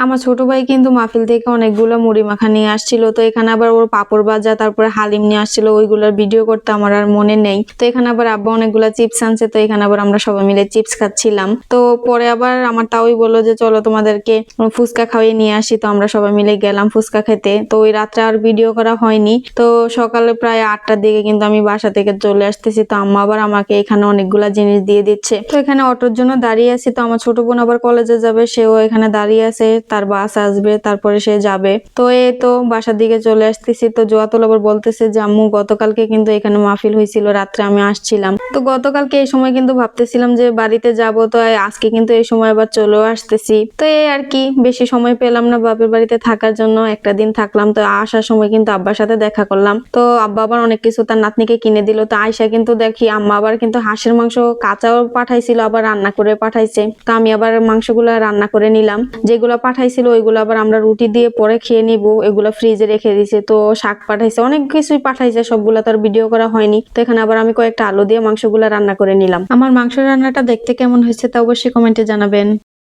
আমার ছোট ভাই কিন্তু মাহফিল থেকে অনেকগুলো মুড়ি মাখা নিয়ে আসছিল। তো এখানে আবার ওর পাপড় ভাজা তারপরে হালিম নিয়ে আসছিল, ওইগুলোর ভিডিও করতে আমার আর মনে নেই। তো এখানে আবার আব্বা অনেকগুলা চিপস আনছে, তো এখানে আবার আমরা সবাই মিলে চিপস খাচ্ছিলাম। তো পরে আবার আমার তাওই বললো যে চলো তোমাদেরকে ফুচকা খাওয়িয়ে নিয়ে আসি। তো আমরা সবাই মিলে গেলাম ফুচকা খেতে। তো ওই রাত্রে আর ভিডিও করা হয়নি। তো সকালে প্রায় 8টার দিকে কিন্তু আমি বাসা থেকে চলে আসতেছি। তো আম্মা আবার আমাকে এখানে অনেকগুলা জিনিস দিয়ে দিচ্ছে। তো এখানে অটোর জন্য দাঁড়িয়ে আছি। তো আমার ছোট বোন আবার কলেজে যাবে, সেও এখানে দাঁড়িয়ে আছে, তার বাস আসবে তারপরে সে যাবে। তো এই তো বাসার দিকে চলে আসতেছি। তো জোয়াতুল আবার বলতেছে যে আম্মু গতকালকে কিন্তু এখানে মাহফিল হয়েছিল, রাত্রে আমি আসছিলাম। তো গতকালকে এই সময় কিন্তু ভাবতেছিলাম যে বাড়িতে যাব, তো আজকে কিন্তু এই সময় আবার চলেও আসতেছি। তো এই আর কি, বেশি সময় পেলাম না বাপের বাড়িতে থাকার জন্য, একটা দিন থাকলাম। তো আসার সময় কিন্তু আব্বার সাথে দেখা করলাম। তো আব্বা আবার অনেক কিছু তার নাতনিকে কিনে দিল। তো আয়সা কিন্তু দেখি আম্মা আবার কিন্তু হাঁসের মাংস কাঁচাও পাঠাইছিল, আবার রান্না করে পাঠাইছে। তো আমি আবার মাংসগুলা রান্না করে নিলাম। যেগুলা পাঠাইছিল ওইগুলো আবার আমরা রুটি দিয়ে পরে খেয়ে নিব, এগুলা ফ্রিজে রেখে দিছে। তো শাক পাঠাইছে, অনেক কিছুই পাঠাইছে, সবগুলা তো আর ভিডিও করা হয়নি। তো এখানে আবার আমি কয়েকটা আলু দিয়ে মাংসগুলা রান্না করে নিলাম। আমার মাংস রান্নাটা দেখতে কেমন হয়েছে তা অবশ্যই কমেন্টে জানাবেন।